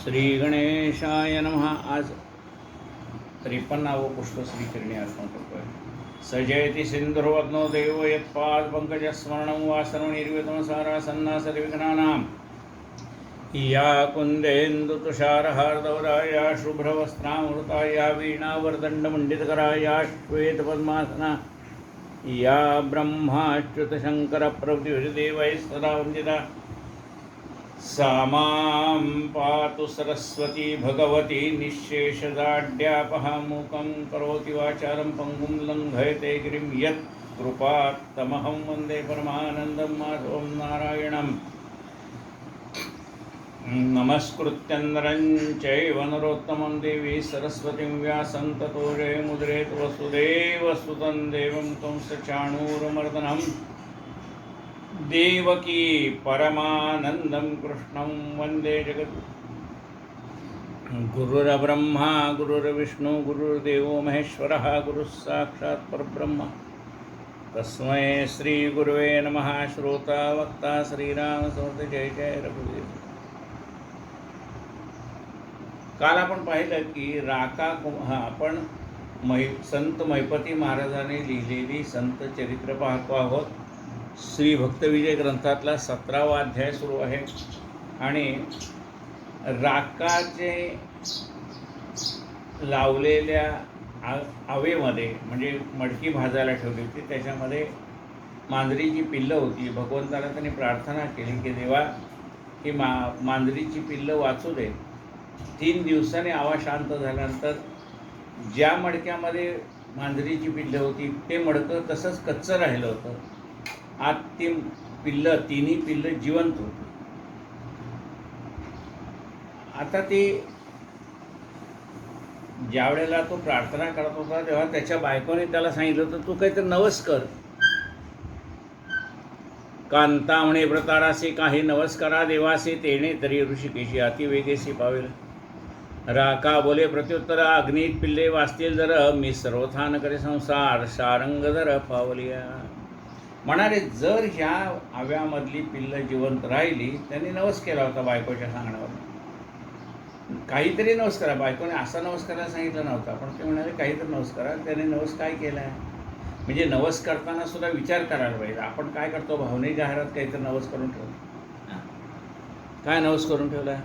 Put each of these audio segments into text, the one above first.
श्री गणेशाय नमः. आज 53व पुष्प श्रीचरणी अर्पण करतोय. सजयति सिंधुर्वदनो देव यत्पाद पंकजस्मरणं वासनो निर्वितम सारा सन्नासर्विघ्नानां या कुन्देन्दुतुषारहार्दवराया शुभ्रवस्त्रामृताया वीणावर्दण्डमण्डितकराया श्वेतपद्मासना या ब्रह्माच्युतशङ्करप्रभृतिभिर्देवैः सदा वन्दिता सा मां पातु सरस्वती भगवती निःशेषदाढ्यापहामूकं करोति वाचालं पङ्गुं लङ्घयते गिरिं यत् कृपात्तमहं वन्दे परमानन्दं माधवं नारायणं. नमस्कृत्य नरं चैव नरोत्तमं देवी सरस्वतीं व्यासं ततो जयमुद्रेत. वसुदेवसुतं देवं कंसचाणूरमर्दनं देवकी परमानंदं कृष्णं वंदे जगत्. गुरुर्ब्रह्मा गुरुर्विष्णु गुरुर्देवो महेश्वरः गुरुः साक्षात् परब्रह्म तस्मै श्री गुरुवे नमः. श्रोता वक्ता श्रीराम समर्थ. जय जय रघुवीर. काल आपण पाहिलं की आपण संत महिपती महाराजांनी लिहिलेली संत चरित्र पाहतो आहोत. श्री भक्तविजय ग्रंथातला 17वा अध्याय सुरू आहे आणि राकाचे लावलेल्या आवेमध्ये म्हणजे मडकी भाजायला ठेवली होती, त्याच्यामध्ये मांजरीची पिल्लं होती. भगवंताला त्यांनी प्रार्थना केली की देवा ही मांजरीची पिल्लं वाचू दे. 3 दिवसांनी आवाज शांत झाल्यानंतर ज्या मडक्यामध्ये मांजरीची पिल्लं होती ते मडकं तसंच कच्चं राहिलं होतं. आत ती तिन्ही पिल्लं जिवंत होती. आता ती ज्या वेळेला तो प्रार्थना करत होता तेव्हा त्याच्या बायकोने त्याला सांगितलं होतं तू काहीतरी नवस कर. कांता म्हणे व्रतारासी काही नवस्कारा देवासी तेणे तरी ऋषिकेशी अतिवेगेसी पावेल. राका बोले प्रत्युत्तर अग्नीत पिल्ले वाचतील जर मी सर्वथान करे संसार शारंग जर पावलिया. म्हणाले जर ह्या आव्यामधली पिल्लं जिवंत राहिली. त्यांनी नवस केला होता बायकोच्या सांगण्यावर. काहीतरी नवस करा. बायकोने असा नवस करायला सांगितलं नव्हता पण ते म्हणाले काहीतरी नवस करा. त्याने नवस काय केला आहे म्हणजे नवस करताना सुद्धा विचार करायला पाहिजे. आपण काय करतो भावनिक आहारात काहीतरी नवस करून ठेवतो. काय नवस करून ठेवला आहे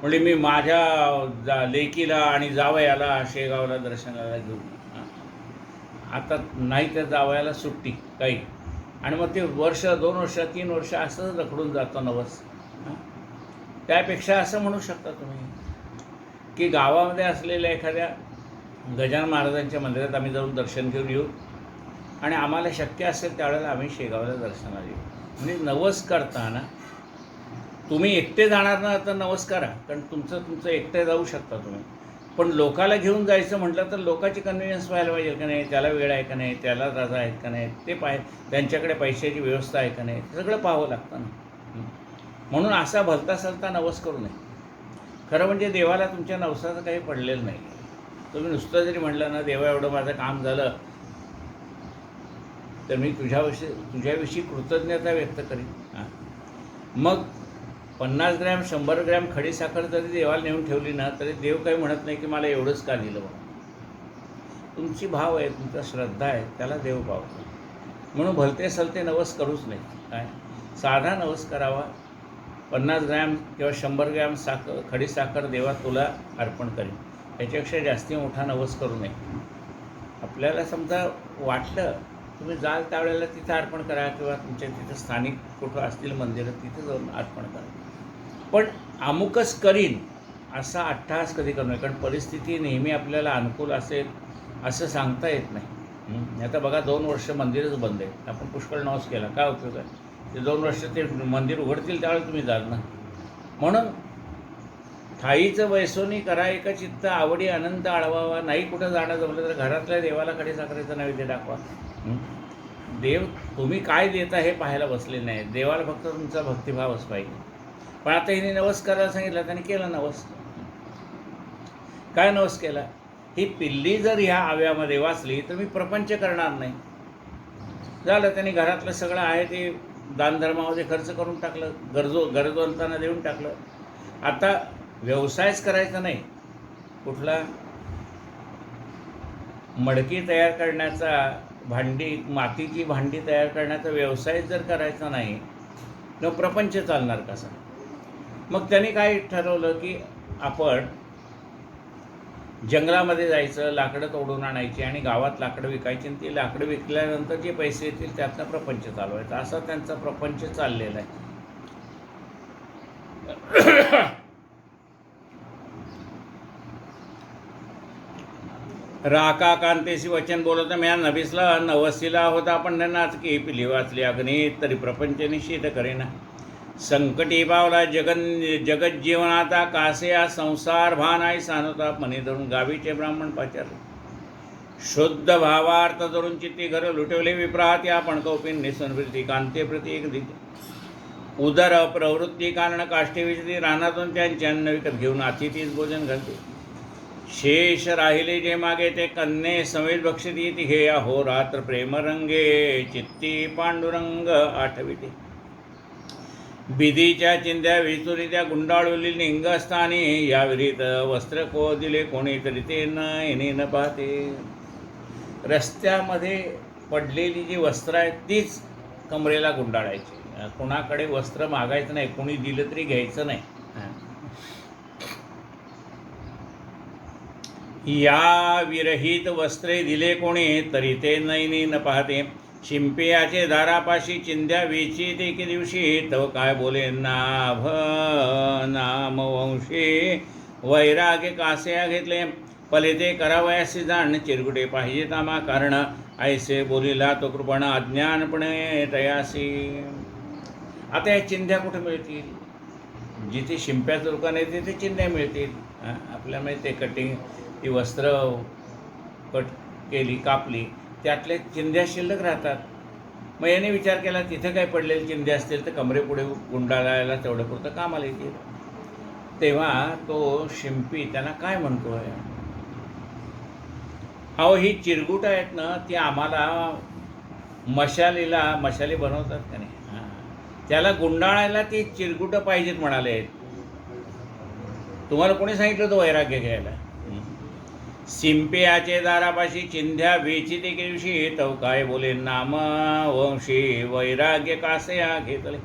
म्हणजे मी माझ्या लेकीला आणि जावयाला शेगावला दर्शनाला घेऊन. आता नाही त्या जावयाला सुट्टी काही आणि मग ते वर्ष 2 वर्ष 3 वर्ष असं रखडून जातं नवस. त्यापेक्षा असं म्हणू शकता तुम्ही की गावामध्ये असलेल्या एखाद्या गजानन महाराजांच्या मंदिरात आम्ही जाऊन दर्शन घेऊन येऊ आणि आम्हाला शक्य असेल त्यावेळेला आम्ही शेगावला दर्शनाला येऊ. म्हणजे नवस करताना तुम्ही एकटे जाणार ना तर नवस करा कारण तुमचं एकटे जाऊ शकता तुम्ही. पण लोकाला घेऊन जायचं म्हटलं तर लोकांची कन्व्हिनियन्स व्हायला पाहिजे का नाही, त्याला वेळ आहे का नाही, त्याला रजा आहेत का नाही, ते त्यांच्याकडे पैशाची व्यवस्था आहे का नाही, सगळं पाहावं लागतं ना. म्हणून असा भलता सलता नवस करू नये. खरं म्हणजे देवाला तुमच्या नवसाचं काही पडलेलं नाही. तुम्ही नुसतं जरी म्हटलं ना देवा एवढं माझं काम झालं तर मी तुझ्याविषयी कृतज्ञता व्यक्त करीन. मग 50 ग्रॅम 100 ग्रॅम खडीसाखर जरी देवाला नेऊन ठेवली ना तरी देव काही म्हणत नाही की मला एवढंच का दिलं म्हणून. तुमची भाव आहे, तुमचा श्रद्धा आहे, त्याला देव पावतो. म्हणून भलते सलते नवस करूच नाही. काय साधा नवस करावा. 50 ग्रॅम किंवा 100 ग्रॅम खडीसाखर देवा तुला अर्पण करेन. याच्यापेक्षा जास्ती मोठा नवस करू नये. आपल्याला समजा वाटलं तुम्ही जाल त्यावेळेला तिथं अर्पण करा किंवा तुमच्या तिथं स्थानिक कुठं असतील मंदिरं तिथं जाऊन अर्पण करा. पण अमुकच करीन असा अट्टहास कधी करू नये कारण परिस्थिती नेहमी आपल्याला अनुकूल असेल असं सांगता येत नाही. आता बघा 2 वर्ष मंदिरच बंद आहे. आपण पुष्कळ नवस केला काय उपयोग आहे. ते 2 वर्ष ते मंदिर उघडतील त्यावेळेला तुम्ही जाल ना. म्हणून ठाईचं वैसोनी करा एका चित्त आवडी अनंत आळवावा. नाही कुठं जाणं जमलं तर घरातल्या देवाला खडीसाखरेचं नैवेद्य दाखवा. देव तुम्ही काय देता हे पाहायला बसले नाही. देवाला फक्त तुमचा भक्तिभावच पाहिजे. पण आता हिने नवस करायला सांगितलं त्याने केला नवस. काय नवस केला ही पिल्ली जर ह्या आव्यामध्ये वाचली तर मी प्रपंच करणार नाही. झालं त्यांनी घरातलं सगळं आहे ते दानधर्मामध्ये खर्च करून टाकलं, गरजवंतांना देऊन टाकलं. आता व्यवसायच करायचा नाही, कुठला मडकी तयार करण्याचा, भांडी, मातीची भांडी तयार करण्याचा व्यवसाय जर करायचा नाही तर प्रपंच चालणार कसा? मग त्यांनी काय ठरवलं की आपण जंगलामध्ये जायचं, लाकडं तोडून आणायची आणि गावात लाकडं विकायची, आणि ती लाकडं विकल्यानंतर जे पैसे येतील त्यातनं प्रपंच चालवायचा. असा त्यांचा प्रपंच चाललेला आहे. राका कांतेशी वचन बोलत म्या नभिसला नवसीला होता, पण नाच की पिली वाचली अग्नी तरी प्रपंच निश्चित करेना. संकटी पावला जगत जीवनाता कासे हा संसार भानाई सानुता मनी धरून गावीचे ब्राह्मण पाचारले. शुद्ध भावार्थ धरून चित्ती घर लुटवले विप्रात आपण कौपिन निसंवृत्ती कांते प्रती एक दिली. उदर प्रवृत्ती कारण काष्टी विचती रानातून त्यांचे अन्न विकत घेऊन अतिथीच भोजन घालते. शेष राहिले जे मागे ते कन्ये समेत बक्षती ती घे अहो रात्र प्रेमरंगे चित्ती पांडुरंग आठविते. बिधीच्या चिंध्या विचुरीत्या गुंडाळवली लिंगस्थानी या विरीत वस्त्र को दिले कोणी तरी ते न पाहते. रस्त्यामध्ये पडलेली जी वस्त्र आहेत तीच कमरेला गुंडाळायची, कोणाकडे वस्त्र मागायचं नाही, कोणी दिलं तरी घ्यायचं नाही. या विरहित वस्त्रे दिले कोणी तरी ते नैनी न पाहते. शिंपियाचे दारापाशी चिंध्या वेची ते एके दिवशी तव काय बोले नाभ नामवंशी वैराग्य कासेया घेतले. पलिते करावयासी जाण चिरगुटे पाहिजे तामा कारण ऐसे बोलिला तो कृपण अज्ञानपणे तयासी. आता या चिंध्या कुठे मिळतील? जिथे शिंप्याचं दुकान आहे तिथे चिंध्या मिळतील. आपल्याला माहिती आहे, कटिंग ती वस्त्र कट केली, कापली, त्यातले चिंध्या शिल्लक राहतात. मग याने विचार केला तिथे काय पडलेले चिंध्या असतील तर कमरेपुढे गुंडाळायला तेवढं पुरतं कामाला येतील. तेव्हा तो शिंपी त्यांना काय म्हणतो आहे, अहो ही चिरगुट आहेत ना, ती आम्हाला मशाली बनवतात का नाही, त्याला गुंडाळायला ती चिरगुटं पाहिजेत म्हणाले. तुम्हाला कोणी सांगितलं होतं वैराग्य घ्यायला? शिंप्याचे दारापाशी चिंध्या वेचित एके दिवशी तव काय बोले नाम वंशी वैराग्य कासया घेतले.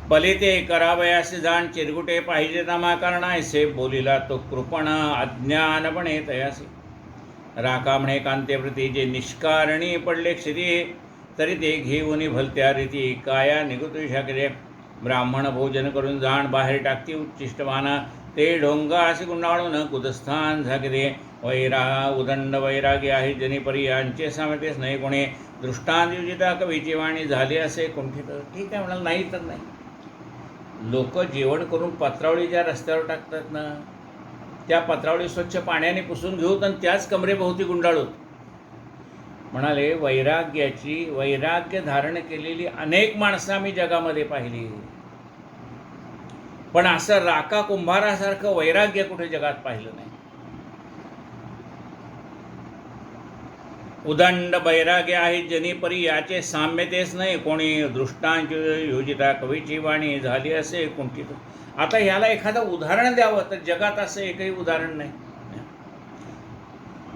पलिते करावयासे जाण चिरगुटे पाहिजे नामा करणायसे बोलिला तो कृपण अज्ञानपणे तयासी. राका म्हणे कांतेप्रती जे निष्कारणी पडले क्षिती तरी ते घेऊन भलत्या रीती काया निगुतू शकले. ब्राह्मण भोजन करून जाण बाहेर टाकती उच्चिष्टमाना ते ढोंगा असे गुंडाळून कुदस्थान झाकते. उदंड वैराग्य आहे जनी परी यांचे सामतेच नाही कोणी. दृष्टांत युजिता कवीची वाणी झाली असे कुंठित. ठीक आहे म्हणाल, नाही तर नाही. लोक जेवण करून पत्रावळी ज्या रस्त्यावर टाकतात ना, त्या पत्रावळी स्वच्छ पाण्याने पुसून घेऊत आणि त्याच कमरेभोवती गुंडाळूत. म्हणाले वैराग्य धारण केलेली अनेक माणसं आम्ही जगामध्ये पाहिली, पण असं राका कुंभारासारखं वैराग्य कुठे जगात पाहिलं नाही. उदंड वैराग्य आहे जनी परी याचे साम्य तेच नाही कोणी. दृष्टांत योजिता कवीची वाणी झाली असे कुंठित. आता ह्याला एखादं उदाहरण द्यावं तर जगात असं एकही उदाहरण नाही.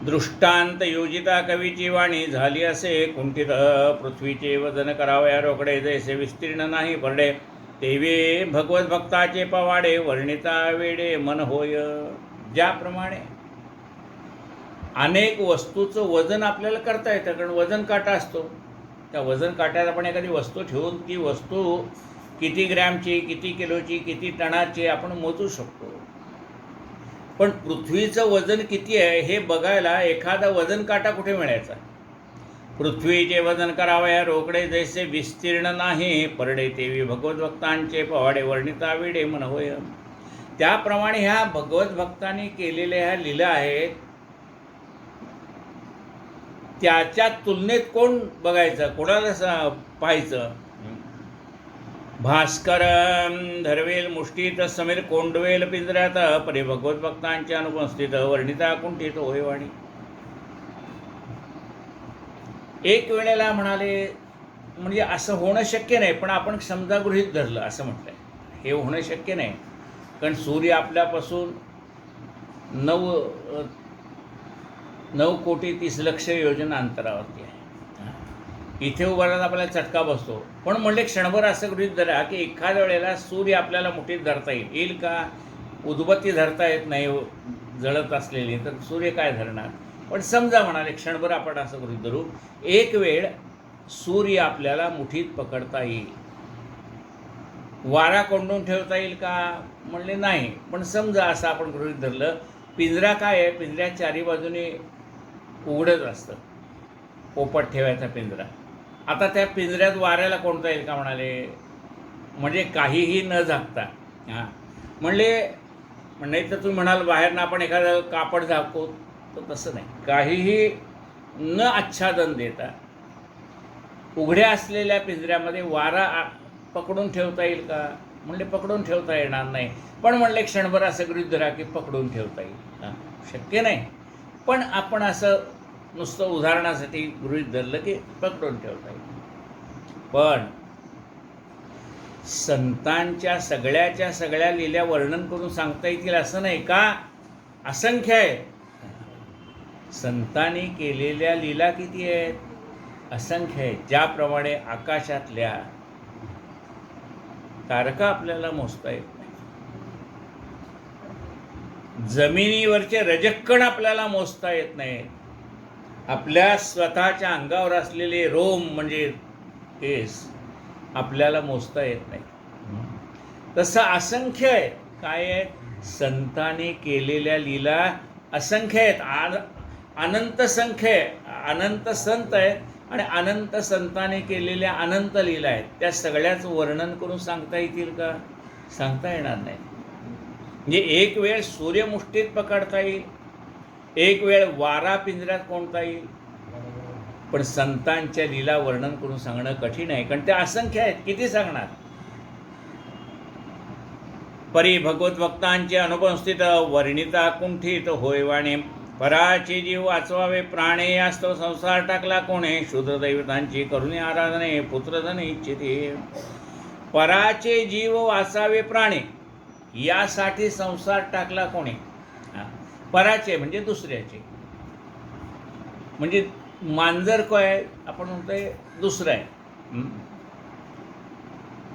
दृष्टांत योजिता कवीची वाणी झाली असे कुंठित. पृथ्वीचे वजन करावया रोकडे जैसे विस्तीर्ण नाही परडे. तेवे भगवत भक्ताचे पवाडे वर्णिता वेडे मन होय. ज्याप्रमाणे अनेक वस्तूचं वजन आपल्याला करता येतं, कारण वजन काटा असतो. त्या वजन काट्यात आपण एखादी वस्तू ठेवून ती वस्तू किती ग्रॅमची, किती किलोची, किती टनाची आपण मोजू शकतो. पण पृथ्वीचं वजन किती आहे हे बघायला एखादा वजन काटा कुठे मिळायचा? पृथ्वीचे वजन करावया रोकडे जैसे विस्तीर्ण नाही परडे. तेवी भगवत भक्तांचे पवाडे वर्णिता वेडे मन होय. त्याप्रमाणे ह्या भगवत भक्तांनी केलेल्या ह्या लीला आहेत, त्याच्या तुलनेत कोण बघायचं, कोणाला पाहायचं? भास्कर धरवेल मुष्टीत समीर कोंडवेल पिंजऱ्यात परी भगवत भक्तांच्या अनुपस्थित वर्णिता कुंठित होय वाणी. एक वेळेला म्हणाले, म्हणजे असं होणं शक्य नाही, पण आपण समजा गृहीत धरलं असं म्हटलंय, हे होणं शक्य नाही. कारण सूर्य आपल्यापासून 9,30,00,000 योजना अंतरावरती आहे. इथे उभा राहून आपल्याला चटका बसतो. पण म्हणले क्षणभर असं गृहीत धरा की एखाद्या वेळेला सूर्य आपल्याला मुठीत धरता येईल का? उदबत्ती धरता येत नाही जळत असलेली, तर सूर्य काय धरणार? पण समजा म्हणाले क्षणभर आपण असं गृहीत धरू, एक वेळ सूर्य आपल्याला मुठीत पकडता येईल. वारा कोंडून ठेवता येईल का? म्हणले नाही. पण समजा असं आपण गृहीत धरलं, पिंजरा काय आहे, पिंजऱ्या चारी बाजूने उघडत असतं, पोपट ठेवायचा पिंजरा. आता त्या पिंजऱ्यात वाऱ्याला कोणता येईल का? म्हणाले म्हणजे काहीही न झाकता. हां म्हणले नाही तर तुम्ही म्हणाल बाहेरनं आपण एखादं कापड झाकतो, तर तसं नाही. काहीही न आच्छादन देता उघड्या असलेल्या पिंजऱ्यामध्ये वारा पकडून ठेवता येईल का? म्हणले पकडून ठेवता येणार नाही. पण म्हणले क्षणभर असं गृहीत धरा की पकडून ठेवता येईल. हां शक्य नाही, पण आपण असं नुसतं उदाहरणासाठी गृहीत धरलं की पकडून ठेवता येईल. पण संतांच्या सगळ्या लीला वर्णन करून सांगता येतील असं नाही का? असंख्य आहे. संतांनी केलेल्या लीला किती आहेत? असंख्य आहेत. ज्याप्रमाणे आकाशातल्या तारका आपल्याला मोजता येत नाही, जमिनीवरचे रजक्कण आपल्याला मोजता येत नाही, आपल्या स्वतःच्या अंगावर असलेले रोम म्हणजे केस आपल्याला मोजता येत नाही. तसं असंख्य आहे. काय आहे? संतांनी केलेल्या लीला असंख्य आहेत. अनंत संख्य आहे. अनंत संत आहेत आणि अनंत संतांनी केलेल्या अनंत लीला आहेत. त्या सगळ्याचं वर्णन करून सांगता येतील का? सांगता येणार नाही. म्हणजे एक वेळ सूर्यमुष्टीत पकडता येईल, एक वेळ वारा पिंजऱ्यात कोणता येईल, पण संतांच्या लीला वर्णन करून सांगणं कठीण आहे, कारण ते असंख्य आहेत. किती सांगणार? परी भगवत भक्तांचे अनुभवस्थित वर्णिता कुंठित होय वाणे, पराचे जीव वाचवावे प्राणे, यास्तव संसार टाकला कोणे, शूद्र दैवतांची करुणी आराधने, पुत्रधन इच्छिते. पराचे जीव वाचावे प्राणे यासाठी संसार टाकला कोणे? पराचे म्हणजे दुसऱ्याचे. म्हणजे मांजर काय आपण म्हणतोय दुसरं आहे.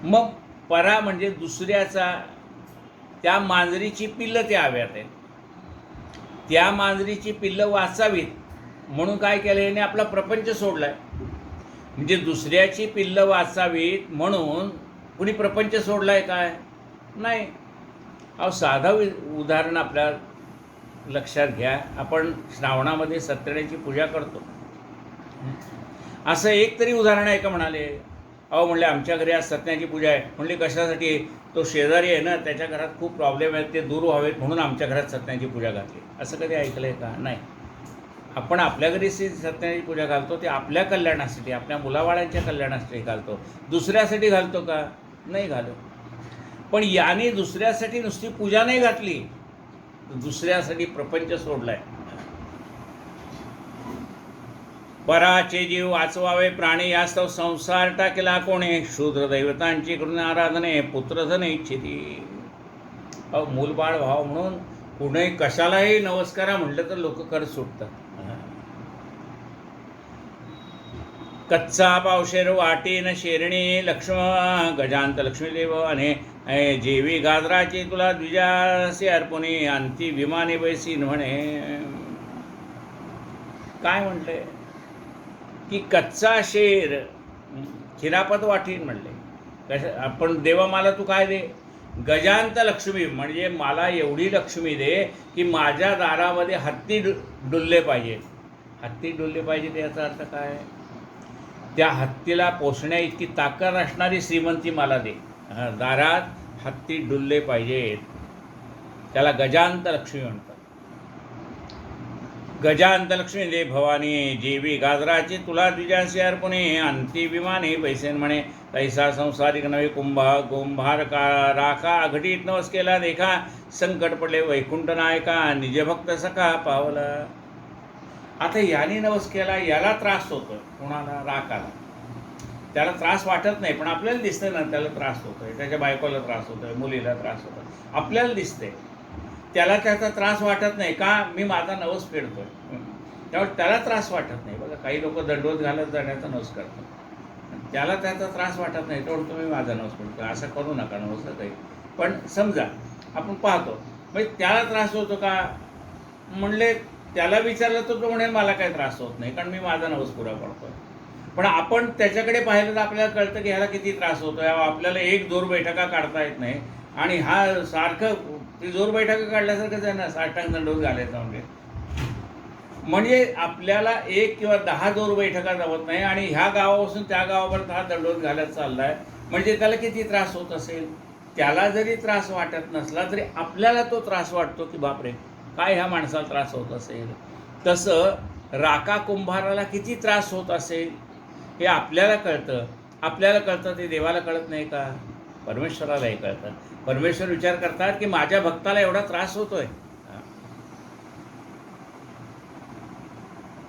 मग परा म्हणजे दुसऱ्याचा. त्या मांजरीची पिल्लं त्या हव्यात आहेत. त्या मांजरीची पिल्लं वाचावीत म्हणून काय केलं याने? आपला प्रपंच सोडलाय. म्हणजे दुसऱ्याची पिल्लं वाचावीत म्हणून कुणी प्रपंच सोडलाय काय? नाही. अहो साधं उदाहरण आपल्या लक्षात घ्या. आपण श्रावणामध्ये सत्यनारायणाची पूजा करतो. असं एक तरी उदाहरण आहे का? म्हणाले अहो म्हणले आमच्या घरी आज सत्यनारायणाची पूजा आहे. म्हणले कशासाठी? तो शेजारी आहे ना, त्याच्या घरात खूप प्रॉब्लेम आहेत, ते दूर व्हावेत म्हणून आमच्या घरात सत्यनारायणाची पूजा घातली. असं कधी ऐकलं आहे का? नाही. आपण आपल्या घरी सत्यनारायणाची पूजा घालतो ते आपल्या कल्याणासाठी, आपल्या मुलाबाळांच्या कल्याणासाठी घालतो. दुसऱ्यासाठी घालतो का? नाही घालत. पण याने दुसऱ्यासाठी नुसती पूजा नाही घातली, दुसऱ्यासाठी प्रपंच सोडलाय. पराचे जीव वाचवावे प्राणी, यास्तव संसार टाकला कोणे, शूद्र दैवतांची करुणी आराधने, पुत्रधन इच्छिती. मूलबाळ भाव म्हणून कुणी कशालाही नमस्कारा म्हटलं तर लोक कर सुटतात. कच्चा पावशेर वाटीन शेरणी, लक्ष्म गजांत लक्ष्मीदेव अने जेवी गाजराची तुला द्विजासी अर्पुणी, अंती विमाने बैसीन म्हणे. काय म्हटले की कच्चा शेर खिरापत वाटीन म्हणले. कशा? आपण देवा मला तू काय दे? गजांत लक्ष्मी म्हणजे मला एवढी लक्ष्मी दे की माझ्या दारामध्ये हत्ती डुलले पाहिजे. हत्ती डुलले पाहिजे याचा अर्थ काय? त्या हत्तीला पोसण्या इतकी ताकद असणारी श्रीमंती मला दे. दारात हत्ती डुलले पाहिजेत. त्याला गजांत लक्ष्मी म्हणतात. गजांत लक्ष्मी दे भवानी, जेवी गाजराची तुला द्विजासी अर्पणे, अंती विमाने पैसेन म्हणे, तैसा संसारिक नवे कुंभार का राखा, अघटित नवस केला देखा, संकट पडले वैकुंठ नायका, निजभक्त सखा पावला. आता याने नवस केला, याला त्रास होतो. कोणाला? राखाला. त्याला त्रास वाटत नाही, पण आपल्याला दिसतं ना त्याला त्रास होतोय, त्याच्या बायकोला त्रास होतोय, मुलीला त्रास होतोय, आपल्याला दिसतंय. त्याला त्याचा त्रास वाटत नाही का, मी माझा नवस फेडतोय, त्यामुळे त्याला त्रास वाटत नाही. बघा काही लोक दंडवत घालत जाण्याचा नवस करतात, त्याला त्याचा त्रास वाटत नाही, तेवढं तुम्ही माझा नवस फेडतोय असं करू नका नवस काही. पण समजा आपण पाहतो म्हणजे त्याला त्रास होतो का, म्हणले त्याला विचारलं तर तो म्हणेल मला काही त्रास होत नाही कारण मी माझा नवस पुरा करतोय. पण आपण त्याच्याकडे पाहिलं तर आपल्याला कळतं की ह्याला किती त्रास होतोय. आपल्याला एक जोर बैठका काढता येत नाही आणि हा सारखं ती जोर बैठका काढल्यासारखंच आहे ना, साष्टांग दंडवत घालायचा म्हणजे आपल्याला 1 किंवा 10 जोर बैठका जमत नाही आणि ह्या गावापासून त्या गावापर्यंत हा दंडवत घालत चाललाय, म्हणजे त्याला किती त्रास होत असेल. त्याला जरी त्रास वाटत नसला तरी आपल्याला तो त्रास वाटतो की बापरे काय ह्या माणसाला त्रास होत असेल. तसं राका कुंभाराला किती त्रास होत असेल हे आपल्याला कळतं. आपल्याला कळतं ते देवाला कळत नाही का, परमेश्वरालाही कळतं. परमेश्वर विचार करतात की माझ्या भक्ताला एवढा त्रास होतोय.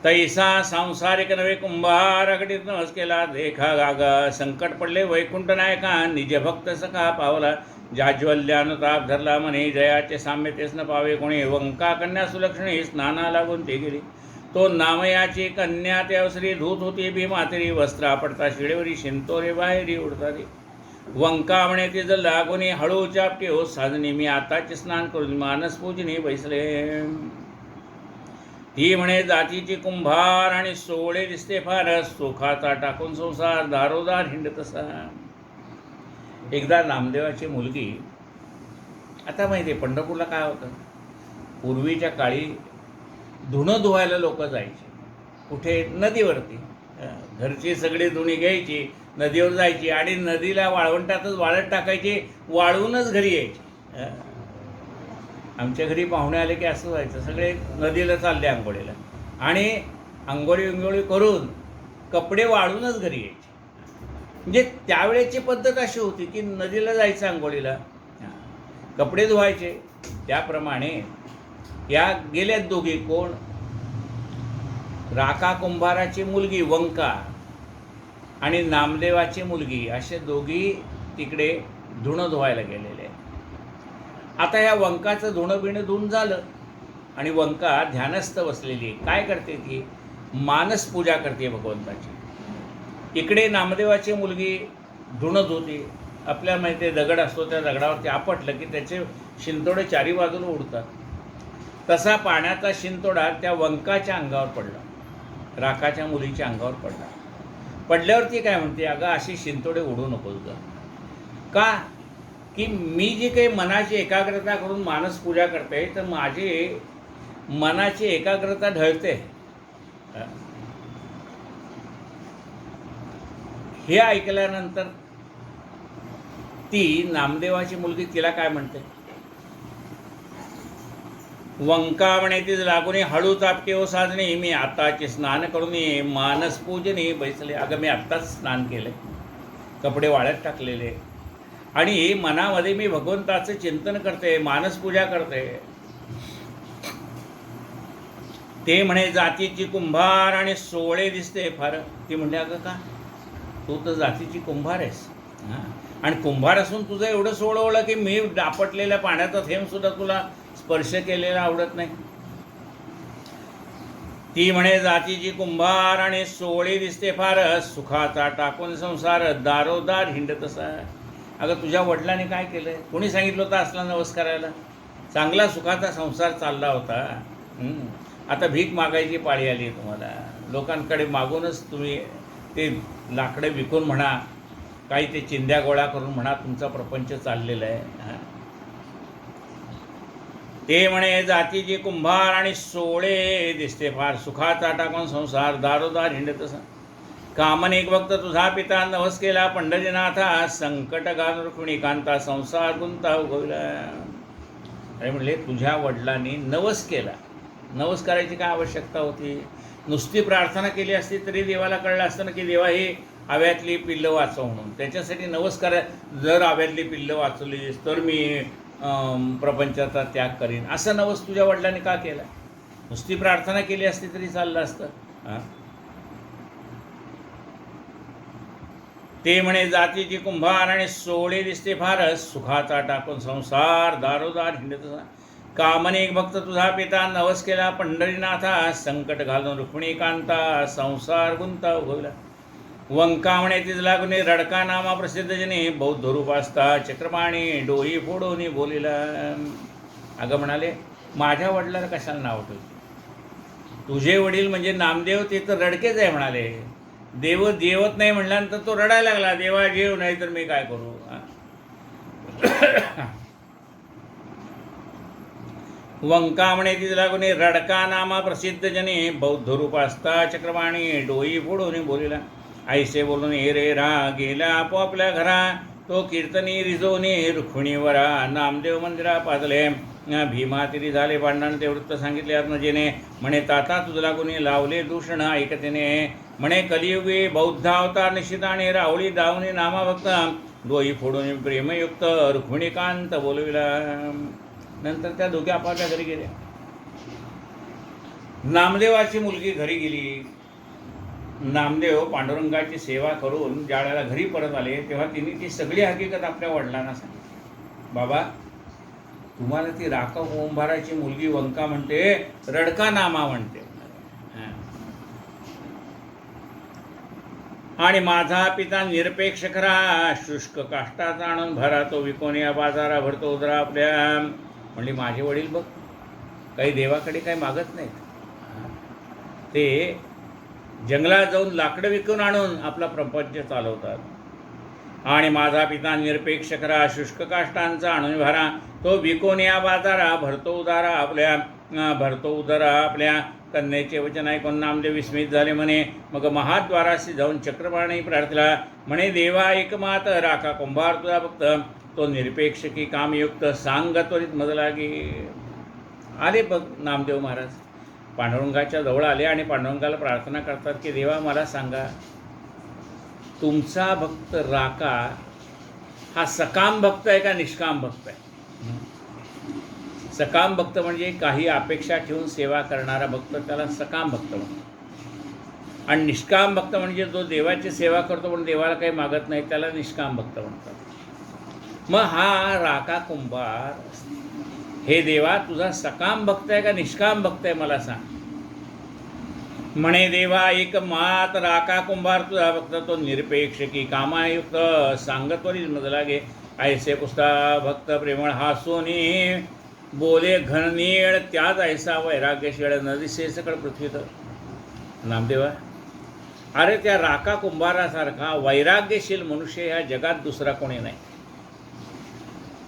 तैसा सांसारिक नवे कुंभार अगडीत नवस केला देखा गागा, संकट पडले वैकुंठ नायका निज भक्त सखा पावला, जाज्वल्यानुताप धरला म्हणे जयाचे साम्य तेच न पावे कोणी, वंका कन्या सुलक्षणी स्नाना लागून ते गेली, तो नामयाची कन्या ते अवसरी धूत होती भीमातरी, वस्त्र आपटता शिळेवरी शिंतोरे बाहेरी उडतारी, वंका म्हणे तिज लागून हळू चापटी हो साजनी, मी आताचे स्नान करून मानस पूजनी बैसले, ती म्हणे जातीची कुंभार आणि सोळे दिसते फार, सुखाचा टाकून संसार दारोदार हिंडत असा. एकदा नामदेवाची मुलगी, आता माहिती आहे पंढरपूरला काय होतं, पूर्वीच्या काळी धुणं धुवायला लोक जायचे कुठे, नदीवरती. घरची सगळी धुणी घ्यायची, नदीवर जायची आणि नदीला वाळवंटातच वाळत टाकायची, वाळवूनच घरी यायची. आमच्या घरी पाहुणे आले की असं व्हायचं, सगळे नदीला चालले आंघोळीला आणि आंघोळी करून कपडे वाळूनच घरी यायचे. म्हणजे त्यावेळेची पद्धत अशी होती की नदीला जायचं आंघोळीला, कपडे धुवायचे. त्याप्रमाणे या गेल्यात दोघी, कोण, राका कुंभाराची मुलगी वंका आणि नामदेवाची मुलगी, असे दोघी तिकडे धुणं धुवायला गेलेले. आता ह्या वंकाचं धुणं बिणं धुवून झालं आणि वंका ध्यानस्थ बसलेली. काय करते ती, मानस पूजा करते भगवंताची. इकडे नामदेवाची मुलगी धुणं धुते. आपल्याला माहिती आहे दगड असतो, त्या दगडावरती आपटलं की त्याचे शिंतोडे चारी बाजूला उडतात. तसा पाण्याचा शिंतोडा त्या वंकाच्या अंगावर पडला, राकाच्या मुलीच्या अंगावर पडला. पडल्यावरती काय म्हणते, अगं अशी शिंतोडे उडू नकोस ग. का की मी जी काही मनाची एकाग्रता करून मानस पूजा करते तर माझी मनाची एकाग्रता ढळते. हे ऐकल्यानंतर ती नामदेवाची मुलगी तिला काय म्हणते, वंका म्हणे ती लागून हळू चापटे हो साजणे, मी आताचे स्नान करून मानस पूजने बैसले. अगं मी आत्ताच स्नान केले, कपडे वाळत टाकलेले आणि मनामध्ये मी भगवंताचं चिंतन करते, मानस पूजा करते. ते म्हणे जातीची कुंभार आणि सोळे दिसते फार. ती म्हणते अगं का, तू तर जातीची कुंभार आहेस आणि कुंभार असून तुझं एवढं सोळवलं की मी दापटलेल्या पाण्याचा थेंब सुद्धा तुला स्पर्श केलेला आवडत नाही. ती म्हणे जातीची कुंभार आणि सोळे दिसते फार, सुखाचा टाकून संसार दारोदार हिंडत असा. अगं तुझ्या वडिलांनी काय केलं, कोणी सांगितलं होतं असला नवस करायला, चांगला सुखाचा संसार चालला होता. आता भीक मागायची पाळी आली तुम्हाला, लोकांकडे मागूनच तुम्ही ते लाकडं विकून म्हणा, काही ते चिंध्या गोळा करून म्हणा, तुमचा प्रपंच चाललेला आहे. ते म्हणे जातीची कुंभार आणि सोळे दिसते फार, सुखाचा टाकून संसार दारोदार हिंडत असा. कामनेक भक्त तुझा पिता नवस केला पंढरीनाथा, संकट घालून रुक्मिणी कांता संसार गुंता उगवला. अरे म्हणले तुझ्या वडिलांनी नवस केला, नवस करायची काय आवश्यकता होती, नुसती प्रार्थना केली असती तरी देवाला कळलं असतं ना की देवा ही आव्यातली पिल्लं वाचव म्हणून. त्याच्यासाठी नवस करा, जर आव्यातली पिल्लं वाचलीस तर मी प्रपंचाचा त्याग करीन, असं नवस तुझ्या वडिलांनी का केला. नुसती प्रार्थना केली असती तरी चाललं असतं. ते म्हणे जातीची कुंभार आणि सोळे दिसते फारच, सुखाचा टाकून संसार दारोदार हिंडत कामनेक भक्त तुझा पिता नवस केला पंढरीनाथा, संकट घालून रुक्मिणी कांता संसार गुंता होईल. वंका म्हणे तिज लागुनी रडका नामा प्रसिद्ध जने, बौद्ध रूप असता चक्रपाणी डोई फोडून बोलिला. अगं म्हणाले माझ्या वडिलाला कशाला नाव ठेवते, तुझे वडील म्हणजे नामदेव ते तर रडकेच आहे म्हणाले. देव जेवत नाही म्हणल्यानंतर तो रडायला लागला, देवा जेव नाही तर मी काय करू. वंका म्हणे तिथे लागून रडका नामा प्रसिद्ध जने, बौद्ध रूप असता चक्रवाणी डोई फोडून बोलिला. ऐसे बोलून हे रे रा गेला आपोआपल्या घरा, तो कीर्तनी रिजवणे रुक्मिणीवरा. नामदेव मंदिरा पाजले भीमा तिरी झाले भांडण, ते वृत्त सांगितले आत्मजेने. म्हणे ताता तुझ लागुनी लावले दूषण ऐकतेने, म्हणे कलियुगी बौद्ध अवतार निश्चित आणि रावळी दावणी नामाभक्त, डोई फोडून प्रेमयुक्त रुक्मिणीकांत बोलविला. नंतर त्या दोघे आपापल्या घरी गेल्या. नामदेवाची मुलगी घरी गेली. नामदेव पांडुरंगाची सेवा करून ज्या वेळेला घरी परत आले तेव्हा तिने ती सगळी हकीकत आपल्या वडिलांना सांगितली. बाबा तुम्हाला ती राखव कुंभाराची मुलगी वंका म्हणते, रडका नामा म्हणते, आणि माझा पिता निरपेक्ष खरा, शुष्क काष्टाचा आणून भरा, तो विकोनिया बाजारा भरतो उदरा आपल्या. म्हणली माझे वडील बघ काही देवाकडे काही मागत नाहीत, ते जंगलात जाऊन लाकडं विकून आणून आपला प्रपंच चालवतात. आणि माझा पिता निरपेक्ष खरा, शुष्क काष्टांचा आणून भरा, तो विकोनिया बाजारा भरतो उदारा आपल्या. कन्येचे वचन ऐकून नामदेव विस्मित झाले. म्हणे मग महाद्वाराशी जाऊन चक्रपाणी प्रार्थना, म्हणे देवा एकमात राखा कुंभार तुझा भक्त, तो निरपेक्ष की कामयुक्त, सांग त्वरित मज लागे. आले बघ नामदेव महाराज पांडुरंगाच्या जवळ आले आणि पांडुरंगाला प्रार्थना करतात की देवा मला सांगा, तुमचा भक्त राका हा सकाम भक्त आहे का निष्काम भक्त आहे. सकाम भक्त म्हणजे काही अपेक्षा ठेवून सेवा करणारा भक्त, त्याला सकाम भक्त म्हणतात. आणि निष्काम भक्त म्हणजे जो देवाची सेवा करतो पण देवाला काही मागत नाही, त्याला निष्काम भक्त म्हणतात. मग हा राका कुंभार, हे देवा तुझा सकाम भक्त आहे का निष्काम भक्त आहे मला सांग. म्हणे देवा एक मात राका कुंभार तुझा भक्त, तो निरपेक्ष की कामायुक्त, सांगत्वरीच मज लागे. ऐसे पुसता भक्त प्रेमळ हासोनी, बोले घननीळ त्याच ऐसा वैराग्यशीळ, न दिसे सकळ पृथ्वीत. नामदेवा अरे त्या राका कुंभारासारखा वैराग्यशील मनुष्य ह्या जगात दुसरा कोणी नाही.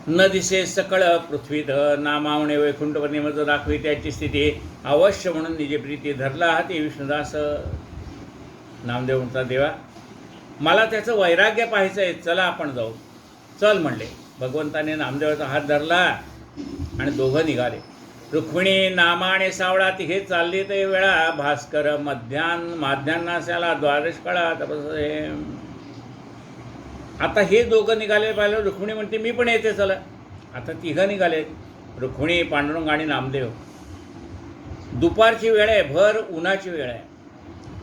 न दिसे सकळ पृथ्वीत, नामावणे वैकुंठवरणी मज दाखवी त्याची स्थिती, अवश्य म्हणून निजे प्रीती धरला हाती विष्णुदास. नामदेव म्हणतात देवा मला त्याचं वैराग्य पाहायचं आहे, चला आपण जाऊ. चल म्हणले. भगवंताने नामदेवाचा हात धरला आणि दोघं निघाले. रुक्मिणी नामा आणि सावळा तिघे चालली ते वेळा, भास्कर माध्यान्नासाला द्वादश कळा तपसे. आता हे दोघं निघाले पाहिलं. रुक्मिणी म्हणते मी पण येते चला. आता तिघं निघाले, रुक्मिणी पांडुरंग आणि नामदेव. दुपारची वेळ आहे, भर उन्हाची वेळ आहे.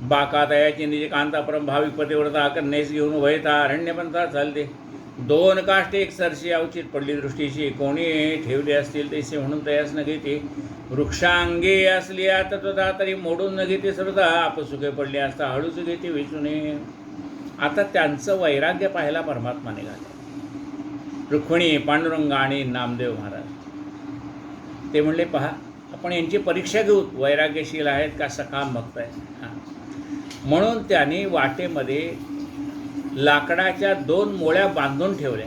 बाकातयाची निजे कांता परम भाविक पतिव्रता, कन्येस घेऊन वयता अरण्यपंथा चालते. दोन काष्टे एक सरशी अवचित पडली दृष्टीची, कोणी ठेवली असतील तैसे म्हणून तयास न घेते. वृक्षांगे असली तत्वता तरी मोडून न घेते सरता, आपसुखे पडली असता हळूच घेते विचुने. आता त्यांचं वैराग्य पाहायला परमात्मा निघाले. रुक्मिणी पांडुरंग आणि नामदेव महाराज ते म्हणले पहा आपण यांची परीक्षा घेऊ, वैराग्यशील आहेत का सकाम भक्त आहेत. म्हणून त्यांनी वाटेमध्ये लाकडाच्या 2 मोळ्या बांधून ठेवल्या.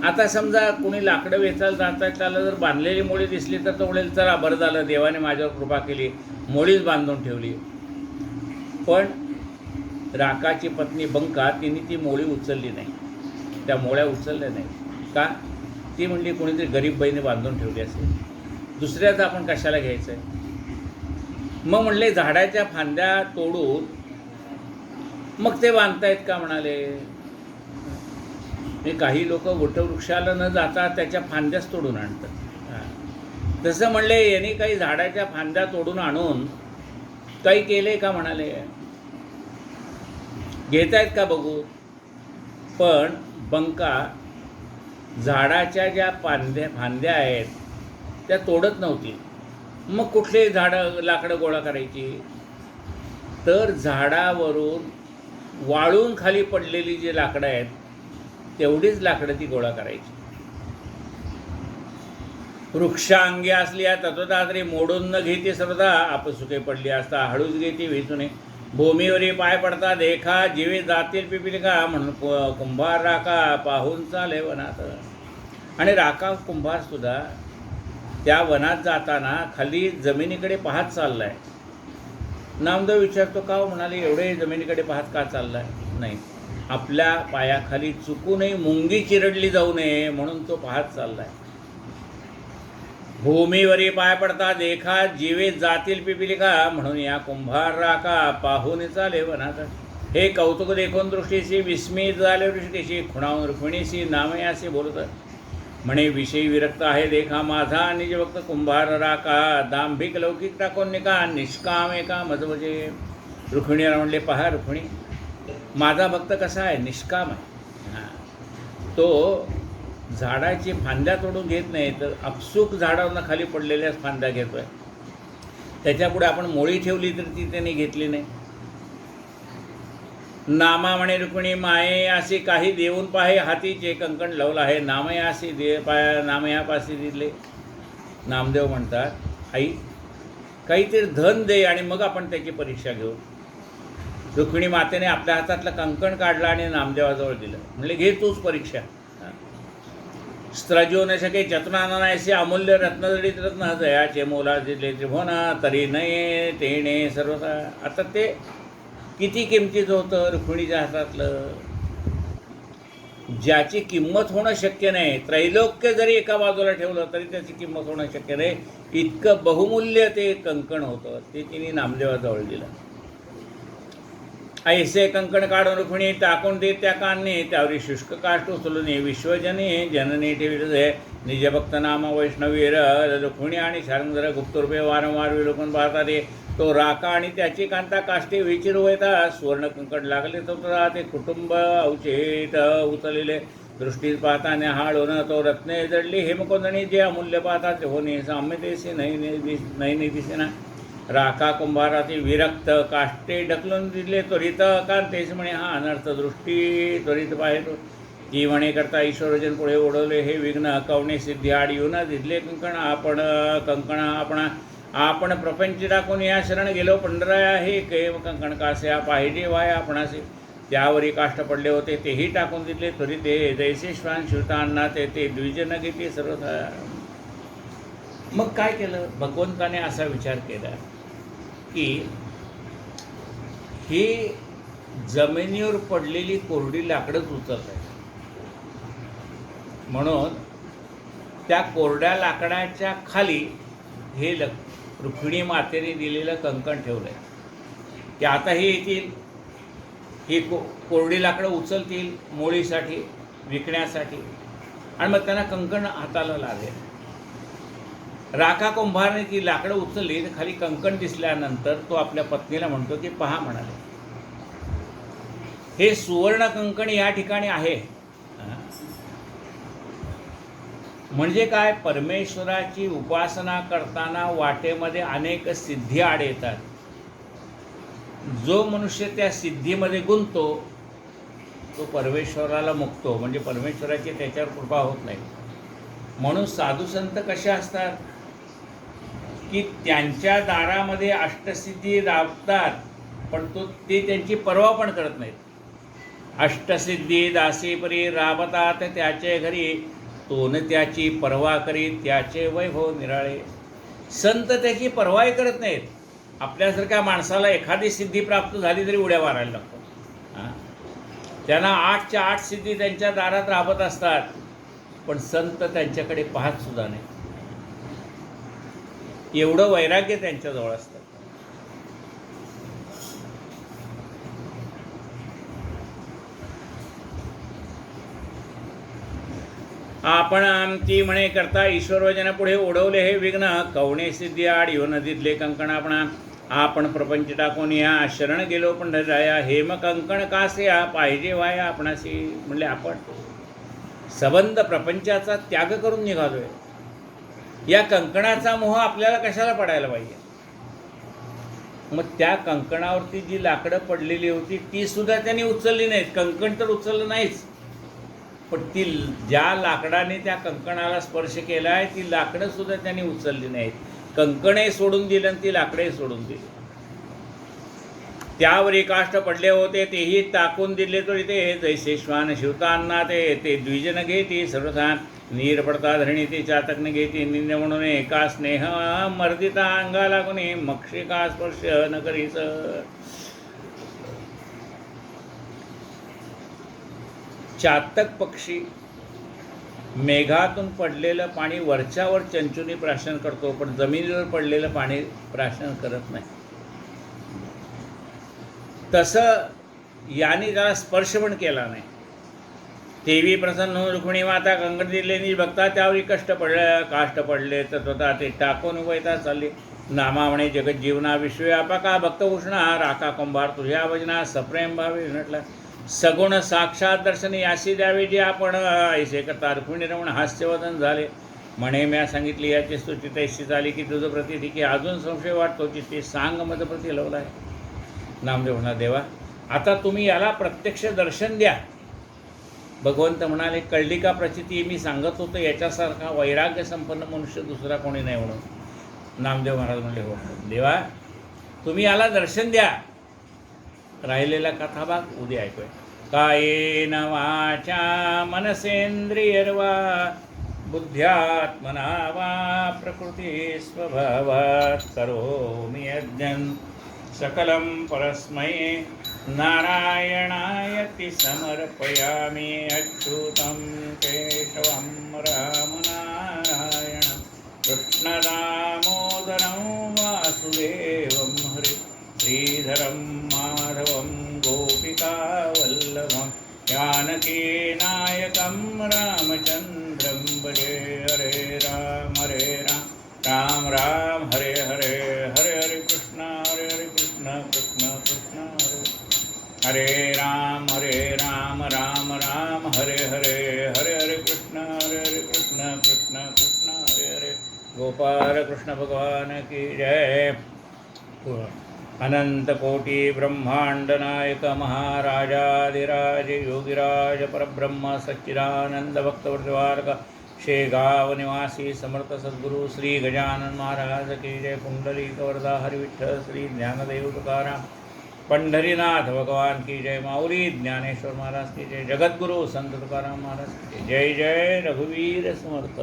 आता समजा कोणी लाकडं वेचायला जातात त्याला जर बांधलेली मोळी दिसली तर तो म्हणेल चला बरं झालं देवाने माझ्यावर कृपा केली, मोळीच बांधून ठेवली. पण राकाची पत्नी बंका तिने ती मोळी उचलली नाही, त्या मोळ्या उचलल्या नाही का. ती म्हणली कोणीतरी गरीब बाईने बांधून ठेवली असेल, दुसऱ्याचं आपण कशाला घ्यायचं आहे. मग म्हणले झाडाच्या फांद्या तोडून मग ते बांधतायत का म्हणाले. हे काही लोक वटवृक्षाला न जाता त्याच्या फांद्याच तोडून आणतात. तसं म्हणले यांनी काही झाडाच्या फांद्या तोडून आणून काही केले का म्हणाले. घेतायत का बघू. पण बंका झाडाच्या ज्या फांद्या आहेत त्या तोडत नव्हती. मग कुठले झाडं लाकडं गोळा करायची. तर झाडावरून वाळून खाली पडलेली जी लाकडं आहेत तेवढीच लाकडं ती गोळा करायची. वृक्षांगी असली तत्वता तरी मोडून न घेते सर्वदा, आपसुके पडली असता हळूच घेते वेचुने. भूमीवरी पाय पडता देखा जीवे जातील पिपिलिका, म्हणून कुंभार राका पाहून चाले वनात. आणि राका कुंभार सुद्धा त्या वनात जाताना खाली जमिनीकडे पाहत चाललाय. नामदेव विचारतो का म्हणाले एवढे जमिनीकडे पाहत का चाललाय. नाही, आपल्या पायाखाली चुकूनही मुंगी चिरडली जाऊ नये म्हणून तो पाहत चाललाय. भूमीवरी पाय पडता देखा जीवे जातील पिपिलिका, म्हणून या कुंभार राका पाहून चाले वनात. हे कौतुक देखून दृष्टीशी विस्मित झाले ऋषिकेशी, खुणावून रुक्मिणीशी नामयासी बोलत. म्हणे विषयी विरक्त आहे देखा माझा निज भक्त कुंभार राका, दांभिक लौकिक टाकून निका निष्काम एका मजवजे. रुक्मिणीला म्हणले पहा रुक्मिणी, माझा भक्त कसा आहे, निष्काम आहे. तो झाडाची फांद्या तोडून घेत नाही, तर अपसूक झाडावरनं खाली पडलेल्याच फांद्या घेतोय. त्याच्यापुढे आपण मोळी ठेवली तर ती त्यांनी घेतली नाही. नामा म्हणे रुक्मिणी माये असे काही देऊन पाहे, हातीचे कंकण लावलं आहे नामयासी नामयापासी दिले. नामदेव म्हणतात आई काहीतरी धन दे आणि मग आपण त्याची परीक्षा घेऊ. रुक्मिणी मातेने आपल्या हातातलं कंकण काढलं आणि नामदेवाजवळ दिलं. म्हणले घे तूच परीक्षा. स्त्रजो न शके चतुरानायसे अमूल्य रत्नजडीत रत्न हृदयाचे मोला दिले त्रिभुवन, तरी नये तेणे सर्वता. आता ते किती किमतीचं होतं रुक्मिणीच्या हातातलं, ज्याची किंमत होणं शक्य नाही. त्रैलोक्य जरी एका बाजूला ठेवलं तरी त्याची किंमत होणं शक्य नाही, इतकं बहुमूल्य ते कंकण होतं. ते तिने नामदेवाजवळ दिलं. ऐसे कंकण काढून रुक्मिणी टाकून दे त्या कान्ने, त्यावरी शुष्क काष्ट उचलून विश्वजने जननी ठेविले. निजभक्त नाम वैष्णवीर रुक्मिणी आणि शारंगधर गुप्तरूपे वारंवार विलोकन पाहता रे. तो राका आणि त्याची कांता काष्टी विचिर होता. सुवर्ण कंकण लागले तो ते कुटुंब अवचेत उचललेले. दृष्टीत पाहता न्याहाळून तो रत्ने जडली हेमकोंदणी, जे अमूल्य पाहता ते होणे साम्यतेशी नाही दिसेना. राका कुंभाराचे विरक्त काष्टे ढकलून दिले त्वरित कांतेस, म्हणे हा अनर्थ दृष्टी त्वरित पाहतो. जी म्हणे करता ईश्वरजन पुढे ओढवले हे विघ्न, कवणे सिद्धी आड येऊन दिसले कंकण आपण प्रपंच टाकून या शरण गेलो पंढरा. हे केव कंकण कासे पाहिजे वाय आपणासे. त्यावरी काष्ट पडले होते तेही टाकून दिले त्वरित. हे जैसे श्वान शिवताना ते द्विज न घेते सर्वथा. मग काय केलं, भगवंताने असा विचार केला की ही जमिनीवर पडलेली कोरडी लाकडंच उचलत आहे, म्हणून त्या कोरड्या लाकडाच्या खाली हे रुक्मिणी मातेने दिलेलं कंकण ठेवलं आहे की आता हे येतील, ही कोरडी लाकडं उचलतील मोळीसाठी विकण्यासाठी, आणि मग त्यांना कंकण हाताला लागेल. राका कुंभारने ती लाकडं उचलली तर खाली कंकण दिसल्यानंतर तो आपल्या पत्नीला म्हणतो की पहा म्हणाले, हे सुवर्ण कंकण या ठिकाणी आहे. म्हणजे काय, परमेश्वराची उपासना करताना वाटेमध्ये अनेक सिद्धी आड येतात. जो मनुष्य त्या सिद्धीमध्ये गुंततो तो परमेश्वराला मुकतो, म्हणजे परमेश्वराची त्याच्यावर कृपा होत नाही. म्हणून साधू संत कसे असतात की त्यांच्या दारामध्ये अष्टसिद्धी राबतात, पण ते त्यांची पर्वा पण करत नाहीत. अष्टसिद्धी दासीपरी राबतात त्याचे घरी, तो न त्याची पर्वा करी त्याचे वैभव निराळे. संत त्याची पर्वाही करत नाहीत. आपल्यासारख्या माणसाला एखादी सिद्धी प्राप्त झाली तरी उड्या मारायला लागतो. त्यांना 8च्या 8 सिद्धी त्यांच्या दारात राबत असतात, पण संत त्यांच्याकडे पाहत सुद्धा नाही. एवढं वैराग्य त्यांच्याजवळ असतं. आपण आमची म्हणे करता ईश्वरवचना पुढे ओढवले हे विघ्न, कवणे सिद्धी आड येऊन दिले कंकण आपणा. आपण प्रपंच टाकून या शरण गेलो पंढरीराया, हेम कंकण कासे पाहिजे वाया आपणाशी. म्हणले आपण संबंध प्रपंचाचा त्याग करून निघालोय, या कंकणाचा मोह आपल्याला कशाला पडायला पाहिजे. मग त्या कंकणावरती जी लाकडं पडलेली होती ती सुद्धा त्यांनी उचलली नाहीत. कंकण तर उचललं नाहीच, पण ती ज्या लाकडाने त्या कंकणाला स्पर्श केला आहे ती लाकडं सुद्धा त्यांनी उचलली नाहीत. कंकणे सोडून दिलं आणि ती लाकडे सोडून दिली. त्यावर काष्ट पडले होते तेही टाकून दिले तरी ते जैसे श्वान शिवताना ते द्विजन घेती सर्वथान. नीर पडता धरणी ती चातकने घेती निंद म्हणून एका स्नेह मर्दिता अंगा लागून मक्षिका स्पर्श न करीस. चातक पक्षी मेघातून पडलेलं पाणी वरच्यावर चंचुनी प्राशन करतो, पण जमिनीवर पडलेलं पाणी प्राशन करत नाही. तसं याने त्याला स्पर्श पण केला नाही. देवी प्रसन्न रुक्मिणी माता कंकण दिले बघता त्यावेळी काष्ट पडले तर स्वतः ते टाकून वैता चालले. नामा म्हणे जगत जीवना विश्वव्यापका भक्तभूषणा राखा कुंभार तुझ्या वजना सप्रेम भावे म्हटलं. सगुण साक्षात दर्शन याशी द्यावे जे आपण ऐसे करता. रुक्मिणी रमण हास्यवदन झाले म्हणे म्या सांगितली याची स्तुती तैशी झाली की तुझं प्रती की अजून संशय वाटतो की ते सांग मध प्रती लवला आहे. नामदेव म्हणा देवा आता तुम्ही याला प्रत्यक्ष दर्शन द्या. भगवंत म्हणाले कळली का प्रचिती, मी सांगत होतो याच्यासारखा वैराग्य संपन्न मनुष्य दुसरा कोणी नाही म्हणून. नामदेव महाराज म्हणले हो देवा तुम्ही याला दर्शन द्या. राहिलेला कथाभाग उद्या ऐकूया. कायेन वाचा मनसेंद्रियर्वा बुद्ध्यात्मना वा प्रकृती स्वभावात् करोमि यज्ञं सकलं परस्मै नारायणायति समर्पयामि. अच्युतं केशवं रामनारायणं कृष्णदामोदरं वासुदेवं हरि श्रीधरं माधवं गोपिकावल्लभं जानकीनायकं रामचन्द्रं भजे. हरे राम राम राम हरे हरे हरे हरे कृष्ण कृष्ण कृष्ण हरे राम राम राम हरे हरे हरे हरे कृष्ण कृष्ण कृष्ण हरे हरे. गोपाल कृष्ण भगवान की जय. अनंत कोटि ब्रह्मांड नायक महाराजाधिराज योगिराज परब्रह्म सच्चिदानंद भक्तवर्धवारक शेगाव निवासी समर्थ सद्गुरु श्री गजानन महाराज की जय. पुंडलिक वरदा हरि विठ्ठल श्री ज्ञानदेव तुकाराम पंढरीनाथ भगवान की जय. माऊली ज्ञानेश्वर महाराज की जय. जगद्गुरु संत तुकाराम महाराज की जय. जय जय रघुवीर समर्थ.